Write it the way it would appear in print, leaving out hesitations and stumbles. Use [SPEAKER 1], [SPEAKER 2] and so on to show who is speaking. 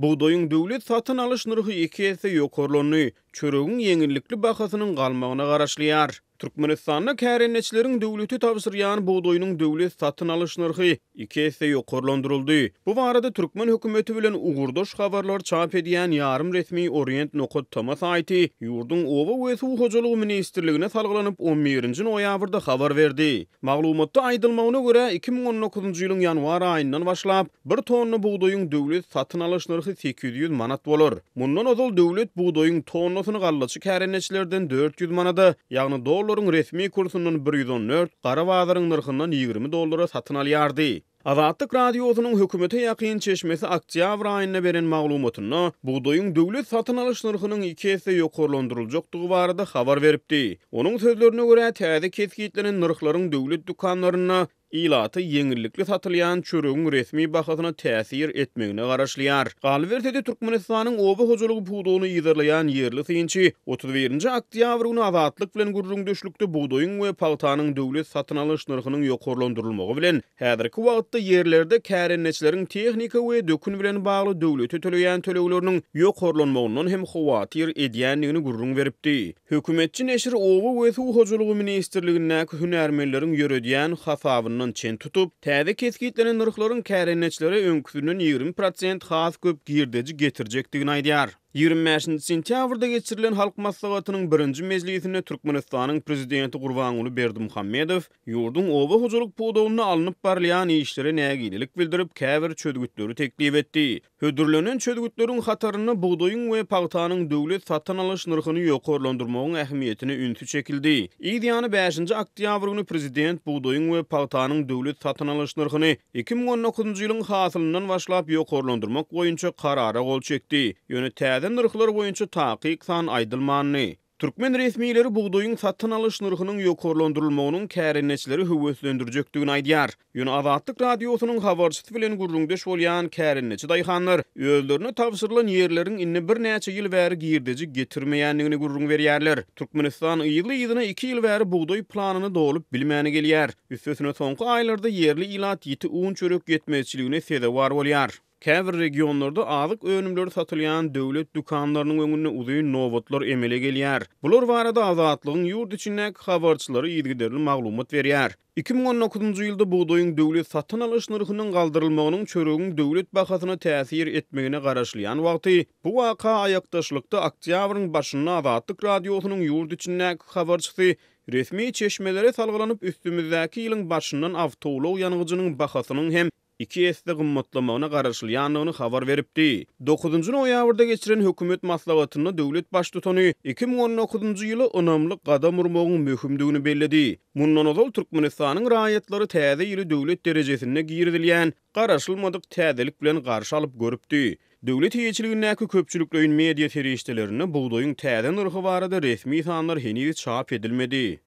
[SPEAKER 1] Buğdoyun döwlet satyn alyş nyrhy 2 есе ýokarlandy. Çöregiň ýeňillikli bahasynyň galmagyna garaşlýar. Türkmenistanda kärenneçileriň döwleti tabşyrýan buğdoynyň döwlet satyn alyş nyrhy 2 есе ýokarlandyryldy. Bu barada Türkmen hökümeti bilen ugurdaş habarlar çap edýän ýarym resmi Orient Nokot Tama saýty ýurdun owa we suw hojalygy ministrligine salgylanyp 11-nji noýabrda habar berdi. Maglumatda aýdylmagyna görä 2019-njy ýylyň ýanwar aýyndan başlap 1 tonna buğdoyun döwlet satyn alyş nyrhy 800 manat bolar. Mundan ozal döwlet buğdoyun tonnasyny gallaçy kärenneçilerden 400 manada, ýagny dollaryň resmi kursundan 114, gara bazaryň nyrkyndan 20 dollara satyn alýardy. Azatlyk radiosynyň hökümete ýakyn çeşmesi oktyabr aýyna beren maglumatyna buğdoyun döwlet satyn alyş nyrhynyň 2 есе ýokarlandyryljakdygy barada habar beripdi. Onuň sözlerine görä täze kesgitlenen nyrhlaryň döwlet dukanlaryna ilaty ýeňillikli satylýan çöregiň resmi bahasyna täsir etmegine garaşlýar. Galbertede Türkmenistanyň oba hojalygy buğdowyny ýyzarlaýan ýerli synçy 31-nji oktyabr güni Azatlyk bilen gurrundaşlykda buğdoyun we paltanyň döwlet satyn alyş nyrhynyň ýokarlandyrylmagy bilen häzirki wagtda ýerlerde kärenneçileriň tehnika we dökün bilen bagly döwlete töleýän tölegleriniň ýokarlanmagyndan hem hawatyr edýänligini gurrun beripdi. Hökümetçi neşir oba we suw hojalygy ministrligindäki hünärmenleriň ýöredýän hasabyny çen tutup, täze kesgitlenen nyrhlaryň kärenneçilere öňküsünden 20% has köp girdeji getirjekdigini aýdýar. 25 sentýabrda geçirilen halk maslahatynyň 1-nji mejlisinde Türkmenistanyň prezidenti Gurbanuly Berdimuhammedow ýurdun oba hojalyk buğdowyny alınıp barlayan işlere nägilik bildirip käbir çödgütleri teklip etdi. Hödürlenen çödgütleriň hataryny buğdoyun we paltanyň döwlet satyn alyş nyrhyny ýokarlandyrmagyň ähmiýetini ünsü çekildi. Ýa-ni 5-nji oktyabr güni prezident buğdoyun we paltanyň döwlet satyn alyş nyrhyny 2019-njy ýylyň hasylyndan başlap ýokarlandyrmak boýunça karara gol çekdi. Ýöne nyrhlar boýunça takyk san aýdylmany. Türkmen resmiýetleri buğdoyun satyn alyş nyrhynyň ýokarlandyrylmagynyň kärenneçileri höwetlendirjekdigini aýdýar. Ýöne Azatlyk radiosynyň habarçysy bilen gurrundaş bolýan kärenneçi daýhanlar özlerine tabşyrylan ýerleriň inni bir näçe ýyl bäri girdeji getirmeýänligini gurrun berýärler. Türkmenistan ýyly-ýylyna 2 ýyl bäri buğdoy planyny dolup bilmäni gelýär. Üstesine soňky aýlarda ýerli ilat ýiti un çörek yetmezçiligine sebäp bolýar. Käbir regionlarda azyk önümleri satylýan döwlet dukanlarynyň öňünde uzyň nowatlar emele gelýär. Bular barada Azatlygyň ýurt içindäki habarçylary ýygyderli maglumat berýär. 2019-njy ýylda buğdoyun döwlet satyn alyş nyrhynyň galdyrylmagynyň çöregiň döwlet bahasyna täsir etmegine garaşlyan wagty bu waka aýakdaşlykda oktýabryň başynda Azatlyk radiosynyň ýurt içindäki habarçysy resmi çeşmelere salgylanyp üstümizdäki ýylyň başyndan awtolog ýanygyjynyň bahasynyň hem 2 есе gymmatlamagyna garaşlyanlygyny habar beripdi. 9-njy noýabrda geçiren hökümet maslahatyny döwlet baş tutany 2019-njy ýyly önamlik gadam urmagyň möhümdigini belledi. Mundan ozal Türkmenistanyň raýatlary täze ýyly döwlet derejesine girdilýän garaşylmadyk täzelik bilen garşy alyp görüpdi. Döwlet ýeçiligindäki köpçüliklerin media terişdelerini buğdoyun täze nyrhy barada resmi sanlar heniz çap edilmedi.